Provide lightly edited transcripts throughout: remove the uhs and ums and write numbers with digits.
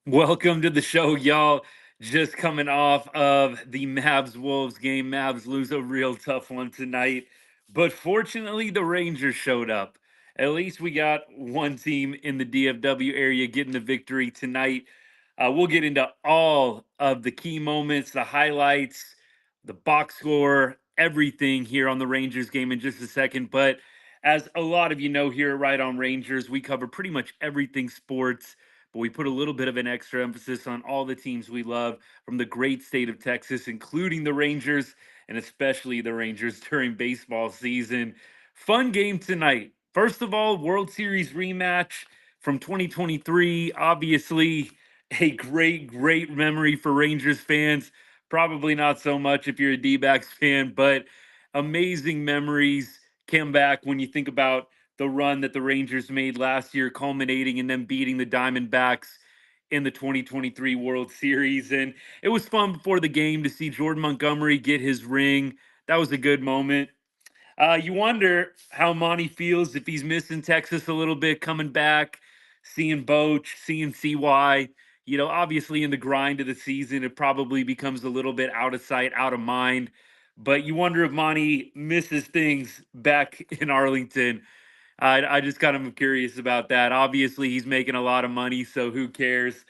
Welcome to the show, y'all. Just coming off of the Mavs Wolves game. Mavs lose a real tough one tonight, but fortunately, the Rangers showed up. At least we got one team in the DFW area getting the victory tonight. We'll get into all of the key moments, the highlights, the box score, everything here on the Rangers game in just a second. But as a lot of you know here at Right on Rangers, we cover pretty much everything sports, but we put a little bit of an extra emphasis on all the teams we love from the great state of Texas, including the Rangers and especially the Rangers during baseball season. Fun game tonight. First of all, World Series rematch from 2023. Obviously, a great memory for Rangers fans. Probably not so much if you're a D-backs fan, but amazing memories come back when you think about the run that the Rangers made last year, culminating in them beating the Diamondbacks in the 2023 World Series. And it was fun before the game to see Jordan Montgomery get his ring. That was a good moment. You wonder how Monty feels if he's missing Texas a little bit, coming back, seeing Boch, seeing CY. Obviously in the grind of the season, it probably becomes a little bit out of sight, out of mind. But you wonder if Monty misses things back in Arlington. I just kind of am curious about that. Obviously, he's making a lot of money, so who cares?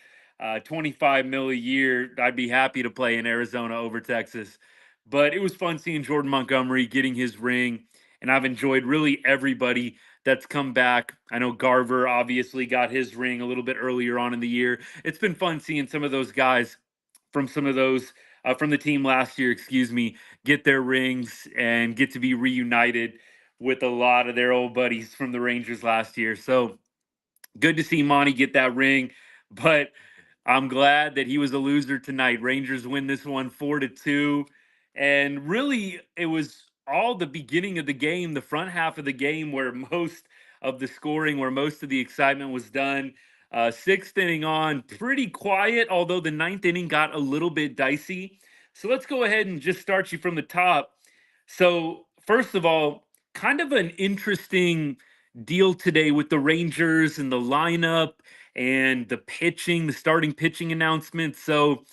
25 mil a year. I'd be happy to play in Arizona over Texas. But it was fun seeing Jordan Montgomery getting his ring, and I've enjoyed really everybody that's come back. I know Garver obviously got his ring a little bit earlier on in the year. It's been fun seeing some of those guys from some of those from the team last year, excuse me, get their rings and get to be reunited with a lot of their old buddies from the Rangers last year. So good to see Monty get that ring, but I'm glad that he was a loser tonight. Rangers win this one 4-2. And really, it was all the beginning of the game, the front half of the game, where most of the scoring, where most of the excitement was done. Sixth inning on, pretty quiet, although the ninth inning got a little bit dicey. So let's go ahead and just start you from the top. So, first of all, kind of an interesting deal today with the Rangers and the lineup and the pitching, the starting pitching announcement. So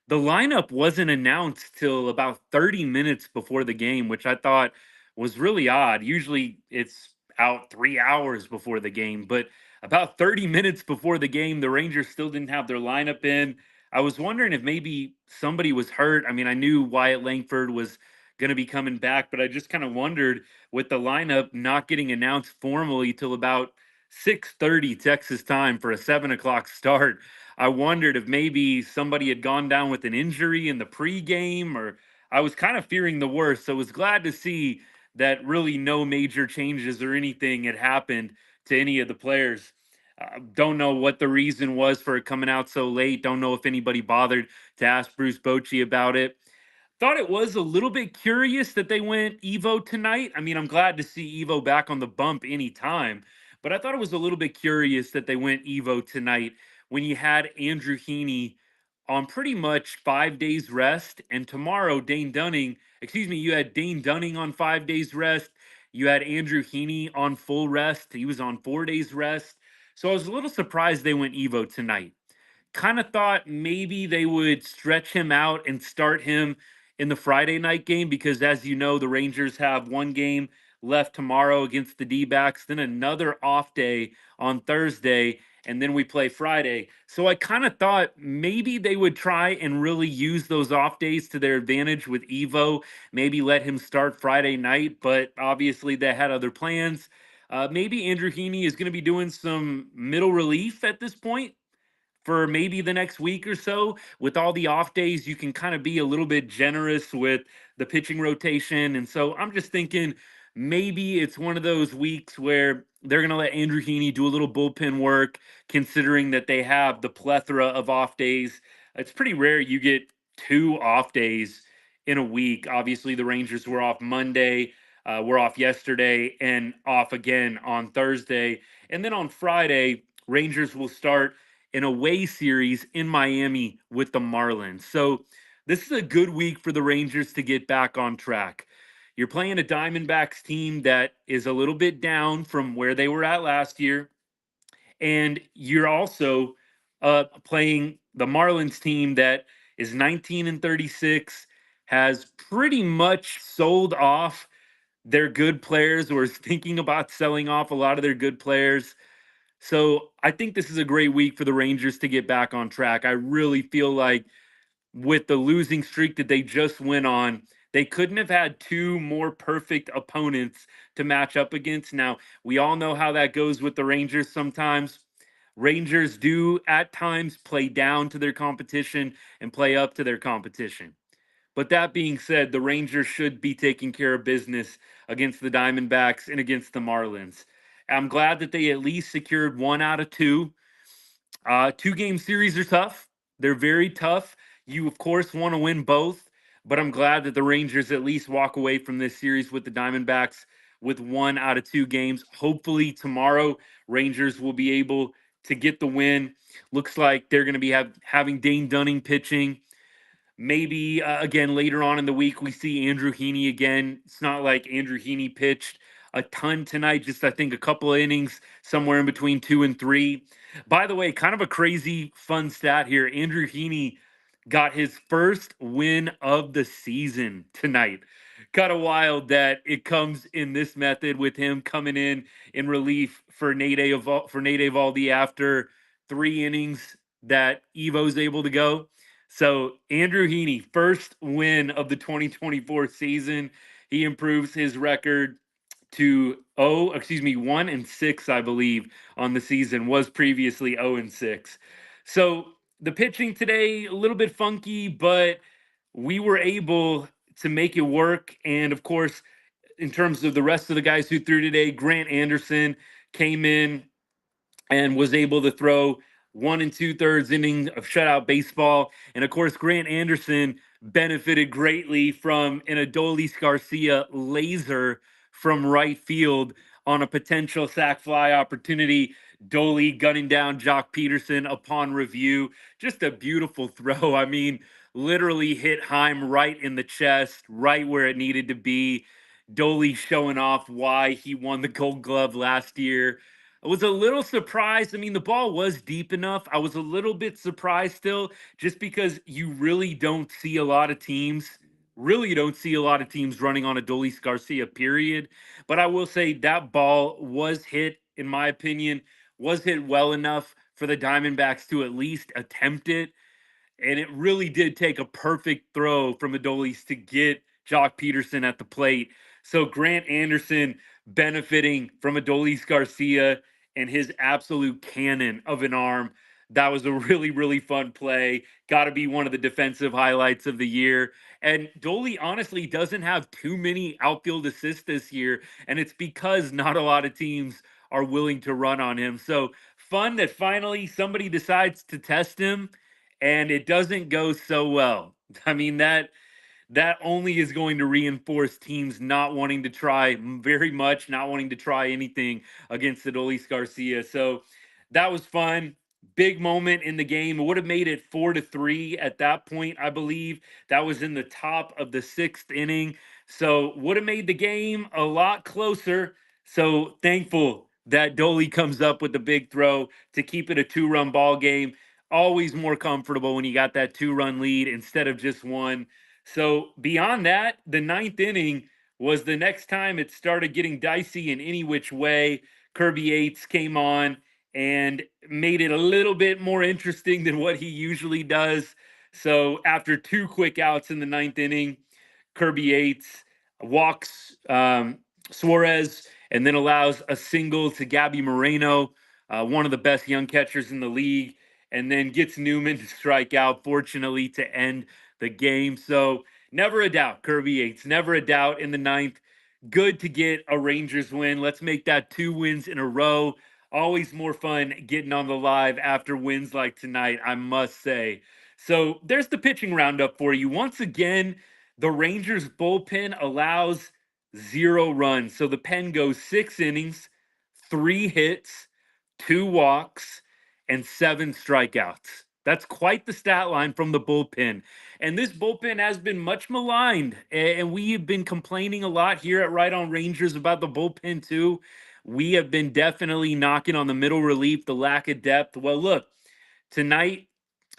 the lineup wasn't announced till about 30 minutes before the game, which I thought was really odd. Usually it's out 3 hours before the game, but about 30 minutes before the game, the Rangers still didn't have their lineup in. I was wondering if maybe somebody was hurt. I mean, I knew Wyatt Langford was going to be coming back, but I just kind of wondered with the lineup not getting announced formally till about 6:30 Texas time for a 7 o'clock start. I wondered if maybe somebody had gone down with an injury in the pregame, or I was kind of fearing the worst. So I was glad to see that really no major changes or anything had happened to any of the players. Don't know what the reason was for it coming out so late. Don't know if anybody bothered to ask Bruce Bochy about it. Thought it was a little bit curious that they went Evo tonight. I mean, I'm glad to see Evo back on the bump anytime, but I thought it was a little bit curious that they went Evo tonight when you had Andrew Heaney on pretty much 5 days rest, and tomorrow Dane Dunning, excuse me, you had Dane Dunning on 5 days rest. You had Andrew Heaney on full rest. He was on 4 days rest. So I was a little surprised they went Evo tonight. Kind of thought maybe they would stretch him out and start him in the Friday night game because, as you know, the Rangers have one game left tomorrow against the D backs, then another off day on Thursday, and then we play Friday. So I kind of thought maybe they would try and really use those off days to their advantage with Evo, maybe let him start Friday night, but obviously they had other plans. Maybe Andrew Heaney is going to be doing some middle relief at this point for maybe the next week or so. With all the off days, you can kind of be a little bit generous with the pitching rotation. And so I'm just thinking maybe it's one of those weeks where they're going to let Andrew Heaney do a little bullpen work, considering that they have the plethora of off days. It's pretty rare you get two off days in a week. Obviously, the Rangers were off Monday. We're off yesterday and off again on Thursday. And then on Friday, Rangers will start an away series in Miami with the Marlins. So this is a good week for the Rangers to get back on track. You're playing a Diamondbacks team that is a little bit down from where they were at last year. And you're also playing the Marlins team that is 19-36, has pretty much sold off their good players, or is thinking about selling off a lot of their good players. So I think this is a great week for the Rangers to get back on track. I really feel like with the losing streak that they just went on, they couldn't have had two more perfect opponents to match up against. Now, we all know how that goes with the Rangers sometimes. Rangers do at times play down to their competition and play up to their competition. But that being said, the Rangers should be taking care of business against the Diamondbacks and against the Marlins. I'm glad that they at least secured one out of two. Two-game series are tough. They're very tough. You, of course, want to win both, but I'm glad that the Rangers at least walk away from this series with the Diamondbacks with one out of two games. Hopefully, tomorrow, Rangers will be able to get the win. Looks like they're going to be having Dane Dunning pitching. Maybe again later on in the week we see Andrew Heaney again. It's not like Andrew Heaney pitched a ton tonight, just I think a couple of innings, somewhere in between 2 and 3. By the way, kind of a crazy fun stat here. Andrew Heaney got his first win of the season tonight. Kind of wild that it comes in this method, with him coming in relief for Nate Eovaldi after 3 innings that Evo's able to go. So Andrew Heaney, first win of the 2024 season. He improves his record to 1-6, I believe, on the season. Was previously 0-6. So the pitching today, a little bit funky, but we were able to make it work. And of course, in terms of the rest of the guys who threw today, Grant Anderson came in and was able to throw 1 2/3 inning of shutout baseball. And of course, Grant Anderson benefited greatly from an Adolis Garcia laser from right field on a potential sac fly opportunity. Doli gunning down Jock Peterson upon review. Just a beautiful throw. I mean, literally hit Heim right in the chest, right where it needed to be. Doli showing off why he won the Gold Glove last year. I was a little surprised. I mean, the ball was deep enough. I was a little bit surprised still, just because you really don't see a lot of teams, running on Adolis Garcia, period. But I will say that ball was hit, in my opinion, was hit well enough for the Diamondbacks to at least attempt it. And it really did take a perfect throw from Adolis to get Jock Peterson at the plate. So Grant Anderson benefiting from Adolis Garcia and his absolute cannon of an arm. That was a really, really fun play. Got to be one of the defensive highlights of the year. And Doli honestly doesn't have too many outfield assists this year, and it's because not a lot of teams are willing to run on him. So fun that finally somebody decides to test him and it doesn't go so well. I mean, that only is going to reinforce teams not wanting to try very much, not wanting to try anything against Adolis Garcia. So that was fun. Big moment in the game. It would have made it 4-3 at that point, I believe. That was in the top of the 6th inning. So would have made the game a lot closer. So thankful that Doli comes up with the big throw to keep it a 2-run ball game. Always more comfortable when you got that 2-run lead instead of just one. So beyond that, the 9th inning was the next time it started getting dicey in any which way. Kirby Yates came on and made it a little bit more interesting than what he usually does. So after 2 quick outs in the 9th inning, Kirby Yates walks Suarez and then allows a single to Gabby Moreno, one of the best young catchers in the league, and then gets Newman to strike out, fortunately, to end the game. So never a doubt, Kirby Yates, never a doubt in the 9th. Good to get a Rangers win. Let's make that 2 wins in a row. Always more fun getting on the live after wins like tonight, I must say. So there's the pitching roundup for you. Once again, the Rangers bullpen allows 0 runs. So the pen goes 6 innings, 3 hits, 2 walks, and 7 strikeouts. That's quite the stat line from the bullpen. And this bullpen has been much maligned. And we have been complaining a lot here at Right On Rangers about the bullpen, too. We have been definitely knocking on the middle relief, the lack of depth. Well, look, Tonight,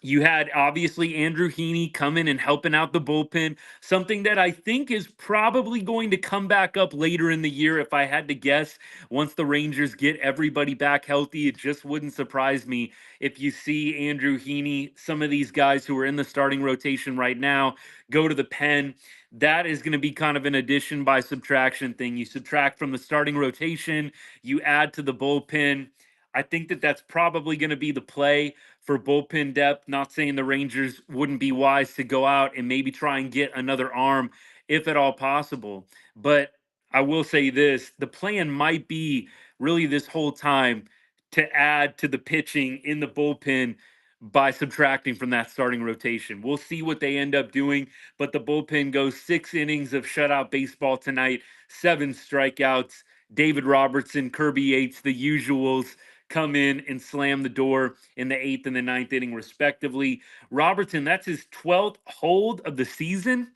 you had obviously Andrew Heaney coming and helping out the bullpen, something that I think is probably going to come back up later in the year if I had to guess. Once the Rangers get everybody back healthy, it just wouldn't surprise me if you see Andrew Heaney, some of these guys who are in the starting rotation right now, go to the pen. That is going to be kind of an addition by subtraction thing. You subtract from the starting rotation, you add to the bullpen. I think that that's probably going to be the play for bullpen depth. Not saying the Rangers wouldn't be wise to go out and maybe try and get another arm if at all possible. But I will say this, the plan might be really this whole time to add to the pitching in the bullpen by subtracting from that starting rotation. We'll see what they end up doing, but the bullpen goes 6 innings of shutout baseball tonight, 7 strikeouts. David Robertson, Kirby Yates, the usuals come in and slam the door in the 8th and the 9th inning, respectively. Robertson, that's his 12th hold of the season,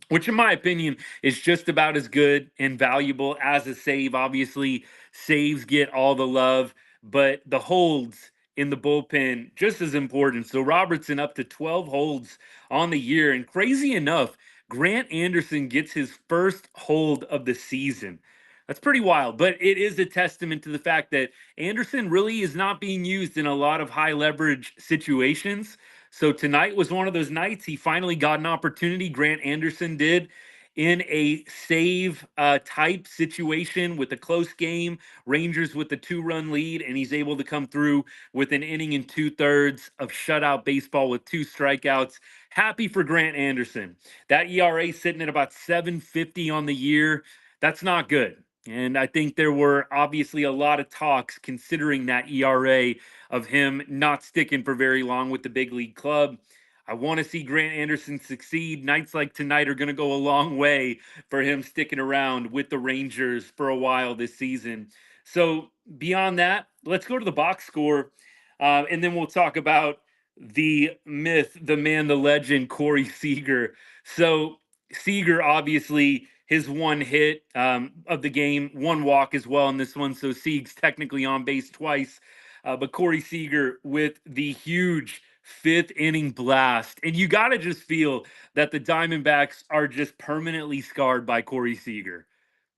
which, in my opinion, is just about as good and valuable as a save. Obviously, saves get all the love, but the holds in the bullpen just as important. So Robertson up to 12 holds on the year. And crazy enough, Grant Anderson gets his first hold of the season. That's pretty wild, but it is a testament to the fact that Anderson really is not being used in a lot of high leverage situations. So tonight was one of those nights he finally got an opportunity. Grant Anderson did in a save type situation with a close game, Rangers with the 2-run lead, and he's able to come through with an inning and 2/3 of shutout baseball with 2 strikeouts. Happy for Grant Anderson. That ERA sitting at about 7.50 on the year. That's not good. And I think there were obviously a lot of talks considering that ERA of him not sticking for very long with the big league club. I want to see Grant Anderson succeed. Nights like tonight are going to go a long way for him sticking around with the Rangers for a while this season. So, beyond that, let's go to the box score, and then we'll talk about the myth, the man, the legend, Corey Seager. So, Seager, obviously, his one hit of the game, one walk as well in this one. So Sieg's technically on base twice. But Corey Seager with the huge 5th inning blast. And you got to just feel that the Diamondbacks are just permanently scarred by Corey Seager.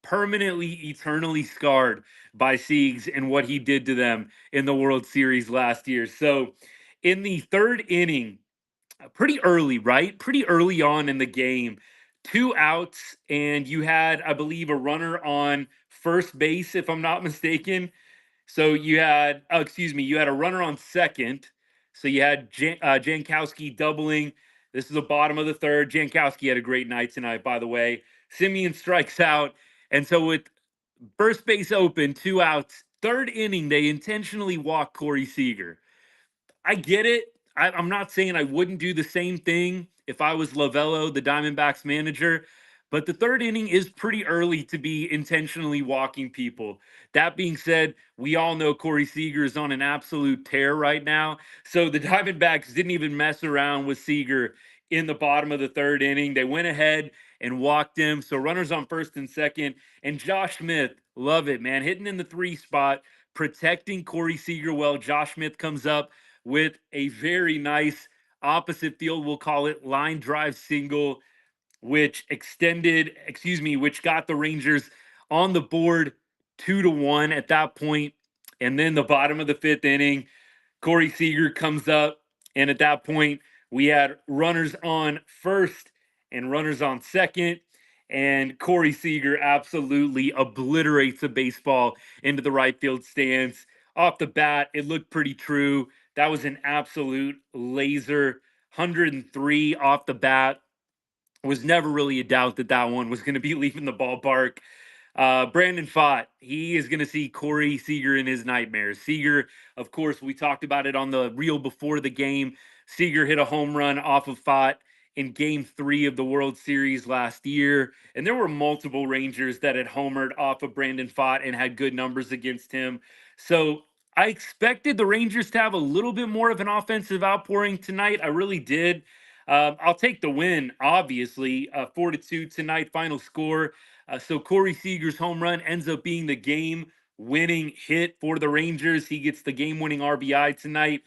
Permanently, eternally scarred by Siegs and what he did to them in the World Series last year. So in the 3rd inning, pretty early, right? Pretty early on in the game. 2 outs, and you had, I believe, a runner on first base, if I'm not mistaken. So you had, oh, excuse me, you had a runner on second. So you had Jankowski doubling. This is the bottom of the 3rd. Jankowski had a great night tonight, by the way. Simeon strikes out. And so with first base open, 2 outs, 3rd inning, they intentionally walk Corey Seager. I get it. I'm not saying I wouldn't do the same thing if I was Lovello, the Diamondbacks manager, but the 3rd inning is pretty early to be intentionally walking people. That being said, we all know Corey Seager is on an absolute tear right now. So the Diamondbacks didn't even mess around with Seager in the bottom of the 3rd inning. They went ahead and walked him. So runners on first and second. And Josh Smith, love it, man, hitting in the 3 spot, protecting Corey Seager well. Josh Smith comes up with a very nice opposite field, we'll call it, line drive single, which which got the Rangers on the board 2-1 at that point. And then the bottom of the 5th inning, Corey Seager comes up. And at that point, we had runners on first and runners on second. And Corey Seager absolutely obliterates the baseball into the right field stands. Off the bat, it looked pretty true. That was an absolute laser. 103 off the bat. Was never really a doubt that that one was going to be leaving the ballpark. Brandon Pfaadt, he is going to see Corey Seager in his nightmares. Seager, of course, we talked about it on the reel before the game. Seager hit a home run off of Pfaadt in Game 3 of the World Series last year. And there were multiple Rangers that had homered off of Brandon Pfaadt and had good numbers against him. So I expected the Rangers to have a little bit more of an offensive outpouring tonight. I really did. I'll take the win, obviously. 4-2 tonight, final score. So Corey Seager's home run ends up being the game-winning hit for the Rangers. He gets the game-winning RBI tonight.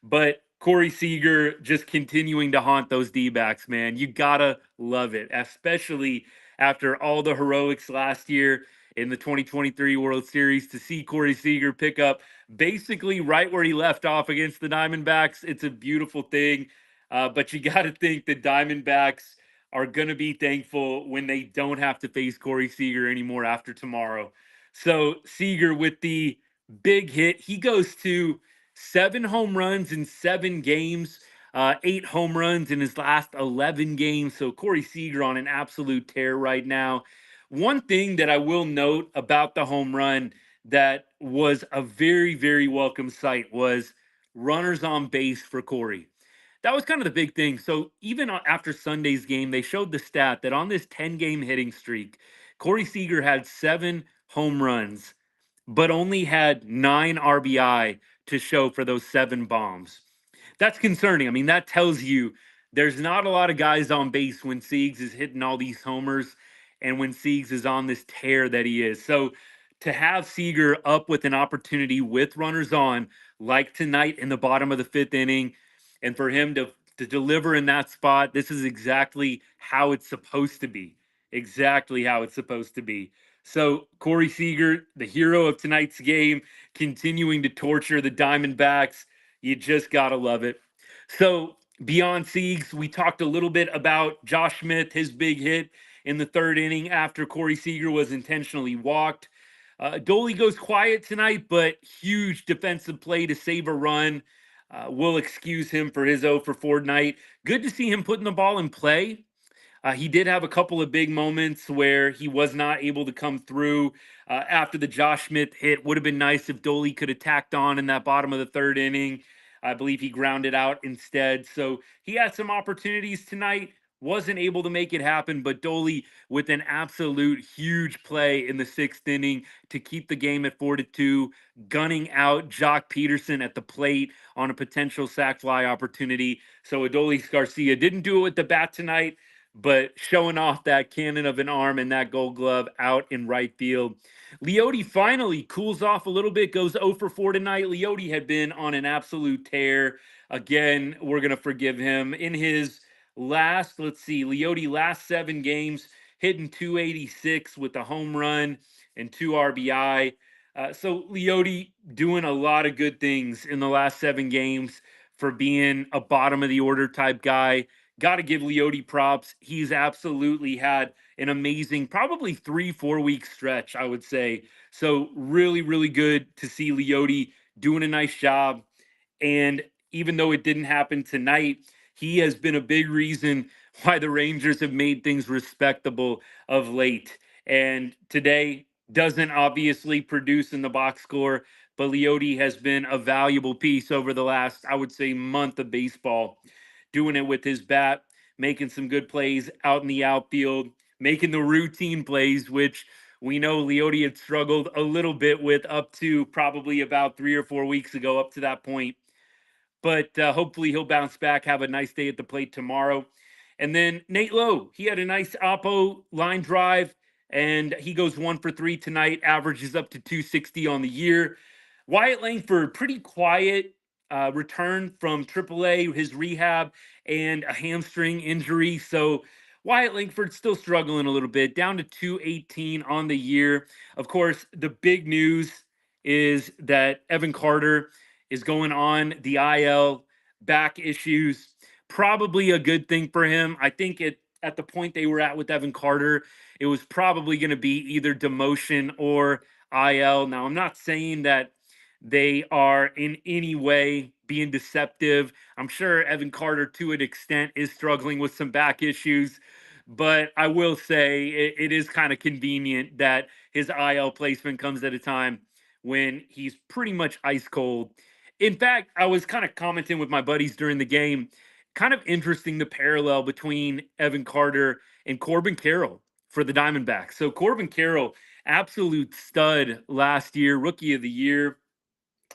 But Corey Seager just continuing to haunt those D-backs, man. You gotta love it, especially after all the heroics last year in the 2023 World Series to see Corey Seager pick up basically right where he left off against the Diamondbacks. It's a beautiful thing. But you got to think the Diamondbacks are going to be thankful when they don't have to face Corey Seager anymore after tomorrow. So Seager with the big hit, he goes to 7 home runs in 7 games, 8 home runs in his last 11 games. So Corey Seager on an absolute tear right now. One thing that I will note about the home run that was a very, very welcome sight was runners on base for Corey. That was kind of the big thing. So even after Sunday's game, they showed the stat that on this 10-game hitting streak, Corey Seager had 7 home runs, but only had 9 RBI to show for those 7 bombs. That's concerning. I mean, that tells you there's not a lot of guys on base when Siegs is hitting all these homers and when Siegs is on this tear that he is. So to have Seager up with an opportunity with runners on, like tonight in the bottom of the 5th inning, and for him to deliver in that spot, this is exactly how it's supposed to be. Exactly how it's supposed to be. So Corey Seager, the hero of tonight's game, continuing to torture the Diamondbacks. You just gotta love it. So beyond Siegs, we talked a little bit about Josh Smith, his big hit in the 3rd inning after Corey Seager was intentionally walked. Doli goes quiet tonight, but huge defensive play to save a run. We'll excuse him for his 0 for 4 night. Good to see him putting the ball in play. He did have a couple of big moments where he was not able to come through after the Josh Smith hit. Would have been nice if Doli could have tacked on in that bottom of the 3rd inning. I believe he grounded out instead. So he had some opportunities tonight. Wasn't able to make it happen, but Doli with an absolute huge play in the 6th inning to keep the game at 4-2, gunning out Jock Peterson at the plate on a potential sac fly opportunity. So Adolis Garcia didn't do it with the bat tonight, but showing off that cannon of an arm and that gold glove out in right field. Leote finally cools off a little bit, goes 0 for 4 tonight. Leote had been on an absolute tear. Again, we're going to forgive him. In his last, let's see, Leote last 7 games, hitting 286 with a home run and 2 RBI. So Leote doing a lot of good things in the last 7 games for being a bottom of the order type guy. Got to give Leote props. He's absolutely had an amazing, probably 3-4 week stretch, I would say. So really, really good to see Leote doing a nice job. And even though it didn't happen tonight, he has been a big reason why the Rangers have made things respectable of late. And today doesn't obviously produce in the box score, but Leote has been a valuable piece over the last, I would say, month of baseball, doing it with his bat, making some good plays out in the outfield, making the routine plays, which we know Leote had struggled a little bit with up to probably about 3 or 4 weeks ago, up to that point. But hopefully he'll bounce back, have a nice day at the plate tomorrow. And then Nate Lowe, he had a nice Oppo line drive, and he goes 1 for 3 tonight, averages up to 260 on the year. Wyatt Langford, pretty quiet return from AAA, his rehab, and a hamstring injury. So Wyatt Langford still struggling a little bit, down to 218 on the year. Of course, the big news is that Evan Carter is going on the IL, back issues. Probably a good thing for him. I think at the point they were at with Evan Carter, it was probably going to be either demotion or IL. Now, I'm not saying that they are in any way being deceptive. I'm sure Evan Carter, to an extent, is struggling with some back issues. But I will say it is kind of convenient that his IL placement comes at a time when he's pretty much ice cold. In fact, I was kind of commenting with my buddies during the game, kind of interesting the parallel between Evan Carter and Corbin Carroll for the Diamondbacks. So Corbin Carroll, absolute stud last year, rookie of the year.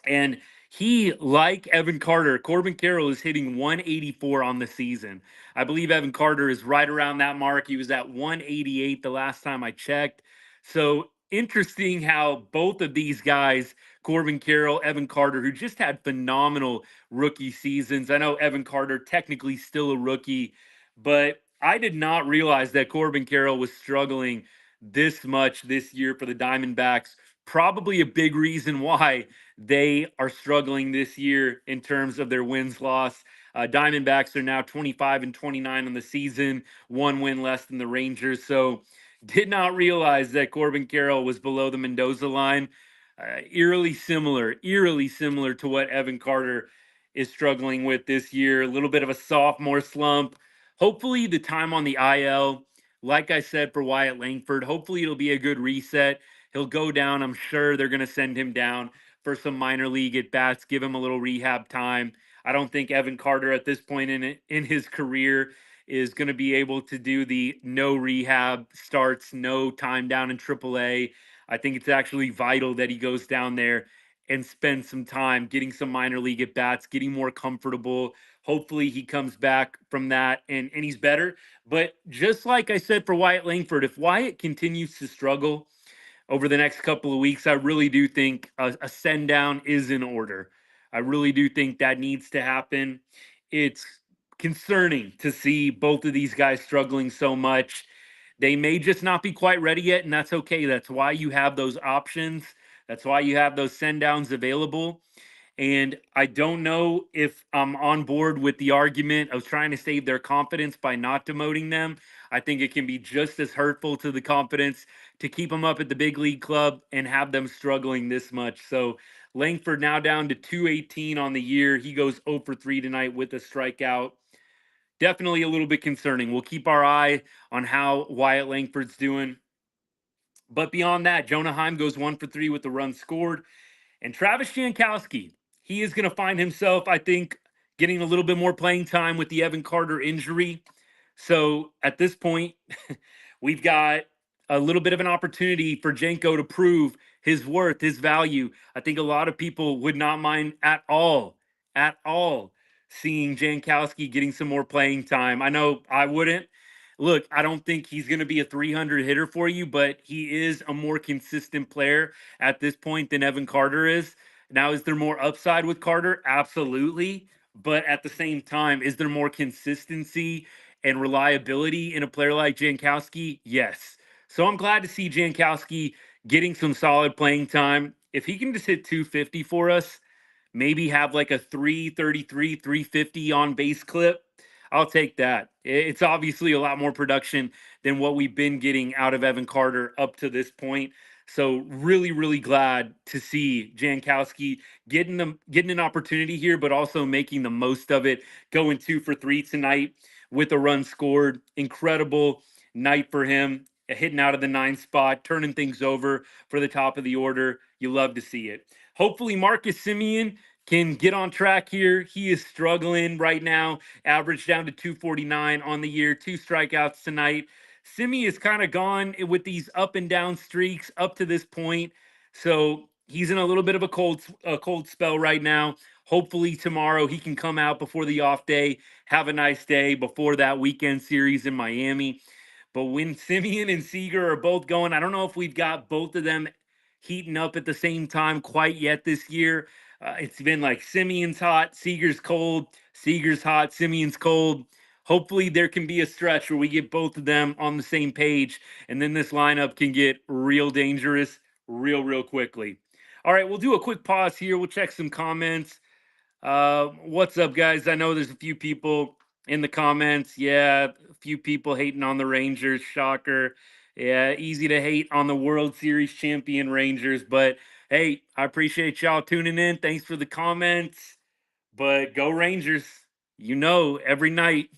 And he, like Evan Carter, Corbin Carroll is hitting 184 on the season. I believe Evan Carter is right around that mark. He was at 188 the last time I checked. So interesting how both of these guys Corbin Carroll, Evan Carter, who just had phenomenal rookie seasons. I know Evan Carter technically still a rookie, but I did not realize that Corbin Carroll was struggling this much this year for the Diamondbacks. Probably a big reason why they are struggling this year in terms of their wins loss. Diamondbacks are now 25-29 on the season, one win less than the Rangers. So, did not realize that Corbin Carroll was below the Mendoza line. Eerily similar to what Evan Carter is struggling with this year. A little bit of a sophomore slump. Hopefully, the time on the IL, like I said for Wyatt Langford, hopefully it'll be a good reset. He'll go down. I'm sure they're going to send him down for some minor league at bats, give him a little rehab time. I don't think Evan Carter at this point in his career is going to be able to do the no rehab starts, no time down in AAA. I think it's actually vital that he goes down there and spends some time getting some minor league at bats, getting more comfortable. Hopefully he comes back from that and he's better. But just like I said for Wyatt Langford, if Wyatt continues to struggle over the next couple of weeks, I really do think a send down is in order. I really do think that needs to happen. It's concerning to see both of these guys struggling so much. They may just not be quite ready yet, and that's okay. That's why you have those options. That's why you have those send downs available. And I don't know if I'm on board with the argument of trying to save their confidence by not demoting them. I think it can be just as hurtful to the confidence to keep them up at the big league club and have them struggling this much. So Langford now down to 218 on the year. He goes 0 for 3 tonight with a strikeout. Definitely a little bit concerning. We'll keep our eye on how Wyatt Langford's doing. But beyond that, Jonah Heim goes 1 for 3 with the run scored. And Travis Jankowski, he is going to find himself, I think, getting a little bit more playing time with the Evan Carter injury. So at this point, we've got a little bit of an opportunity for Janko to prove his worth, his value. I think a lot of people would not mind at all, seeing Jankowski getting some more playing time. I know I wouldn't. Look, I don't think he's going to be a 300 hitter for you, but he is a more consistent player at this point than Evan Carter is. Now, is there more upside with Carter? Absolutely. But at the same time, is there more consistency and reliability in a player like Jankowski? Yes. So I'm glad to see Jankowski getting some solid playing time. If he can just hit 250 for us, maybe have like a 333, 350 on base clip, I'll take that. It's obviously a lot more production than what we've been getting out of Evan Carter up to this point. So really glad to see Jankowski getting an opportunity here, but also making the most of it. Going 2 for 3 tonight with a run scored. Incredible night for him. Hitting out of the 9th spot, turning things over for the top of the order. You love to see it. Hopefully Marcus Semien can get on track here. He is struggling right now. Average down to 249 on the year, 2 strikeouts tonight. Simi is kind of gone with these up and down streaks up to this point. So he's in a little bit of a cold spell right now. Hopefully tomorrow he can come out before the off day, have a nice day before that weekend series in Miami. But when Semien and Seager are both going, I don't know if we've got both of them heating up at the same time quite yet this year. It's been like Semien's hot, Seager's cold, Seager's hot, Semien's cold. Hopefully there can be a stretch where we get both of them on the same page, and then this lineup can get real dangerous real quickly. All right, we'll do a quick pause here. We'll check some comments. What's up, guys? I know there's a few people in the comments. Yeah, a few people hating on the Rangers. Shocker. Yeah, easy to hate on the World Series champion Rangers. But hey, I appreciate y'all tuning in. Thanks for the comments. But go Rangers. You know, every night,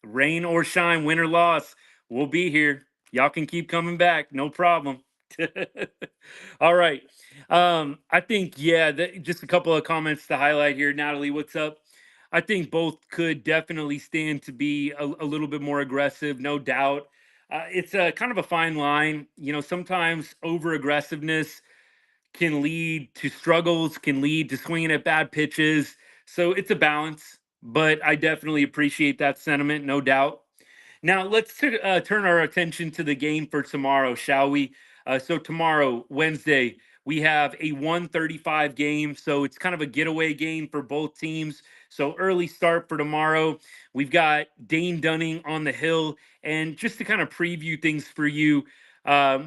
rain or shine, win or loss, we'll be here. Y'all can keep coming back. No problem. All right. I think, yeah, just a couple of comments to highlight here. Natalie, what's up? I think both could definitely stand to be a little bit more aggressive, no doubt. It's a kind of a fine line. You know, sometimes over aggressiveness can lead to struggles, can lead to swinging at bad pitches. So it's a balance, but I definitely appreciate that sentiment, no doubt. Now let's turn our attention to the game for tomorrow, shall we? So tomorrow, Wednesday, we have a 1:35 game, so it's kind of a getaway game for both teams. So early start for tomorrow. We've got Dane Dunning on the hill, and just to kind of preview things for you,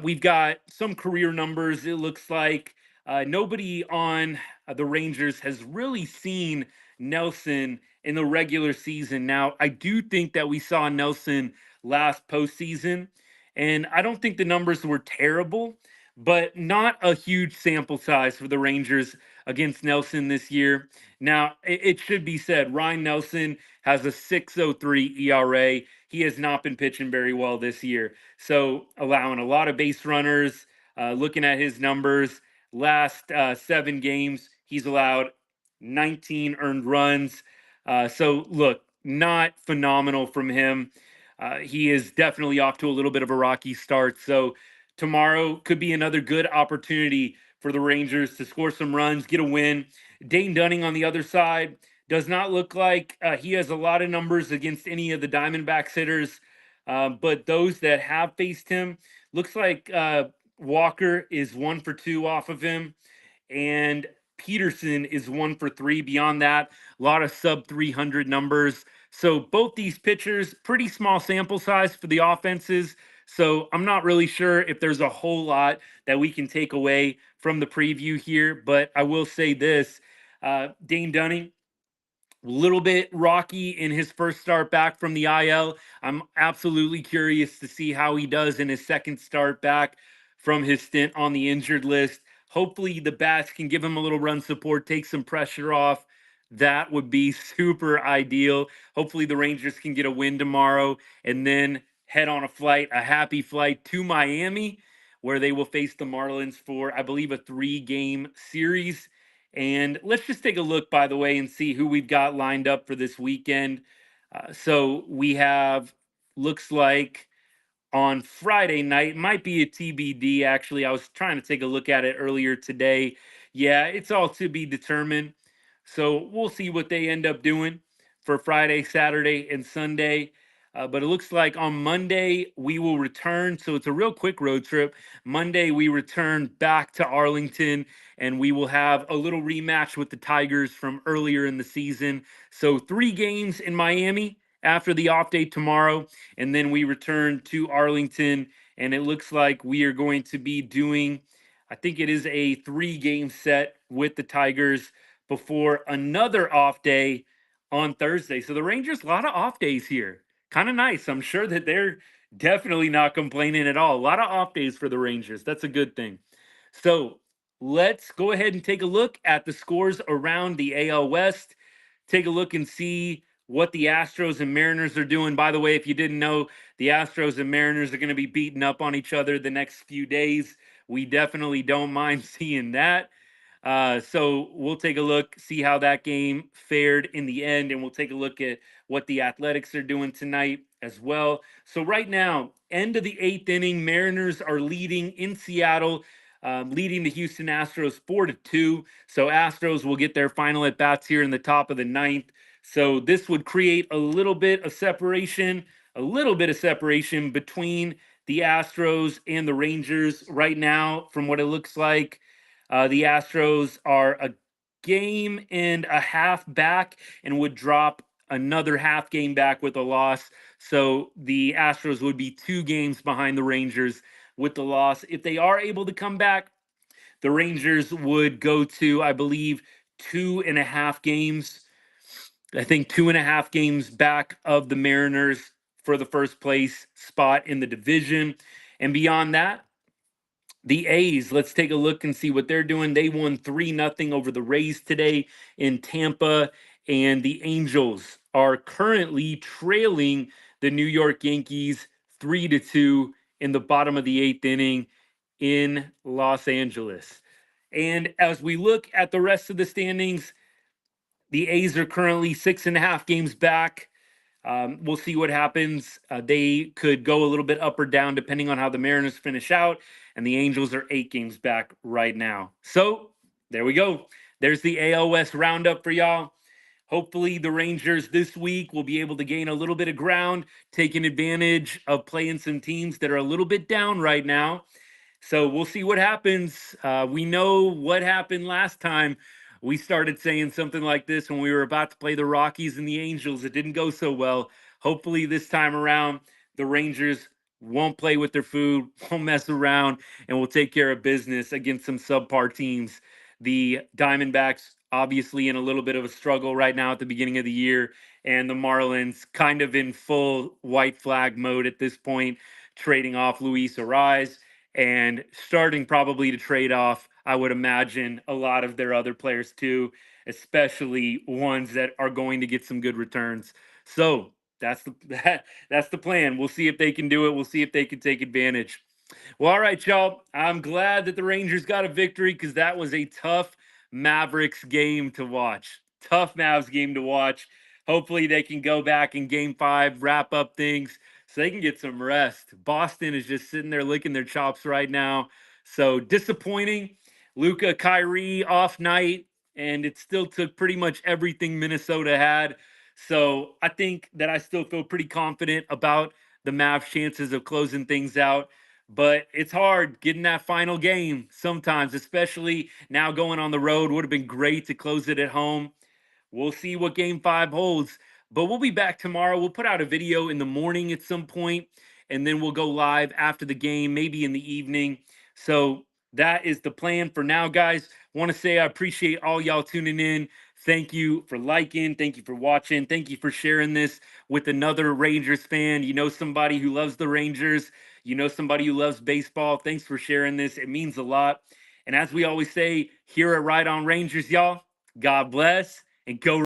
we've got some career numbers. It looks like nobody on the Rangers has really seen Nelson in the regular season. Now, I do think that we saw Nelson last postseason, and I don't think the numbers were terrible, but not a huge sample size for the Rangers against Nelson this year. Now, it should be said, Ryan Nelson has a 6.03 ERA. He has not been pitching very well this year. So, allowing a lot of base runners, looking at his numbers, last 7 games, he's allowed 19 earned runs. So, look, not phenomenal from him. He is definitely off to a little bit of a rocky start. So, tomorrow could be another good opportunity for the Rangers to score some runs, get a win. Dane Dunning on the other side does not look like he has a lot of numbers against any of the Diamondbacks hitters, but those that have faced him, looks like Walker is 1 for 2 off of him, and Peterson is 1 for 3. Beyond that, a lot of sub 300 numbers. So both these pitchers, pretty small sample size for the offenses. So I'm not really sure if there's a whole lot that we can take away from the preview here, but I will say this: Dane Dunning, a little bit rocky in his first start back from the IL. I'm absolutely curious to see how he does in his second start back from his stint on the injured list. Hopefully, the bats can give him a little run support, take some pressure off. That would be super ideal. Hopefully, the Rangers can get a win tomorrow and then head on a flight, a happy flight to Miami, where they will face the Marlins for, I believe, a 3-game series. And let's just take a look, by the way, and see who we've got lined up for this weekend. So we have, looks like on Friday night, might be a TBD, actually. I was trying to take a look at it earlier today. Yeah, it's all to be determined. So we'll see what they end up doing for Friday, Saturday, and Sunday. But it looks like on Monday we will return. So it's a real quick road trip. Monday we return back to Arlington, and we will have a little rematch with the Tigers from earlier in the season. So 3 games in Miami after the off day tomorrow, and then we return to Arlington. And it looks like we are going to be doing, I think it is a 3-game set with the Tigers before another off day on Thursday. So the Rangers, a lot of off days here. Kind of nice. I'm sure that they're definitely not complaining at all. A lot of off days for the Rangers. That's a good thing. So let's go ahead and take a look at the scores around the AL West. Take a look and see what the Astros and Mariners are doing. By the way, if you didn't know, the Astros and Mariners are going to be beating up on each other the next few days. We definitely don't mind seeing that. So we'll take a look, see how that game fared in the end, and we'll take a look at what the Athletics are doing tonight as well. So right now, end of the 8th inning, Mariners are leading in Seattle, leading the Houston Astros 4-2. So Astros will get their final at bats here in the top of the 9th. So this would create a little bit of separation between the Astros and the Rangers right now, from what it looks like. The Astros are a game and a half back and would drop another half game back with a loss. So the Astros would be 2 games behind the Rangers with the loss. If they are able to come back, the Rangers would go to, I believe, 2.5 games. I think 2.5 games back of the Mariners for the first place spot in the division. And beyond that, the A's, let's take a look and see what they're doing. They won 3-0 over the Rays today in Tampa, and the Angels are currently trailing the New York Yankees 3-2 in the bottom of the 8th inning in Los Angeles. And as we look at the rest of the standings, the A's are currently 6.5 games back. We'll see what happens. They could go a little bit up or down depending on how the Mariners finish out. And the Angels are 8 games back right now. So there we go. There's the AL West roundup for y'all. Hopefully, the Rangers this week will be able to gain a little bit of ground, taking advantage of playing some teams that are a little bit down right now. So we'll see what happens. We know what happened last time. We started saying something like this when we were about to play the Rockies and the Angels. It didn't go so well. Hopefully, this time around, the Rangers won't play with their food, won't mess around, and will take care of business against some subpar teams. The Diamondbacks, obviously, in a little bit of a struggle right now at the beginning of the year, and the Marlins kind of in full white flag mode at this point, trading off Luis Ariz and starting probably to trade off, I would imagine, a lot of their other players too, especially ones that are going to get some good returns. So that's the plan. We'll see if they can do it. We'll see if they can take advantage. Well, all right, y'all. I'm glad that the Rangers got a victory because that was a tough Mavericks game to watch. Tough Mavs game to watch. Hopefully, they can go back in game five, wrap up things so they can get some rest. Boston is just sitting there licking their chops right now. So disappointing. Luca, Kyrie off night, and it still took pretty much everything Minnesota had. So I think that I still feel pretty confident about the Mavs' chances of closing things out, but it's hard getting that final game sometimes, especially now going on the road. Would have been great to close it at home. We'll see what game five holds, but we'll be back tomorrow. We'll put out a video in the morning at some point, and then we'll go live after the game, maybe in the evening. So that is the plan for now, guys. Want to say I appreciate all y'all tuning in. Thank you for liking. Thank you for watching. Thank you for sharing this with another Rangers fan. You know, somebody who loves the Rangers. You know, somebody who loves baseball. Thanks for sharing this. It means a lot. And as we always say here at Ride on Rangers, y'all, God bless and go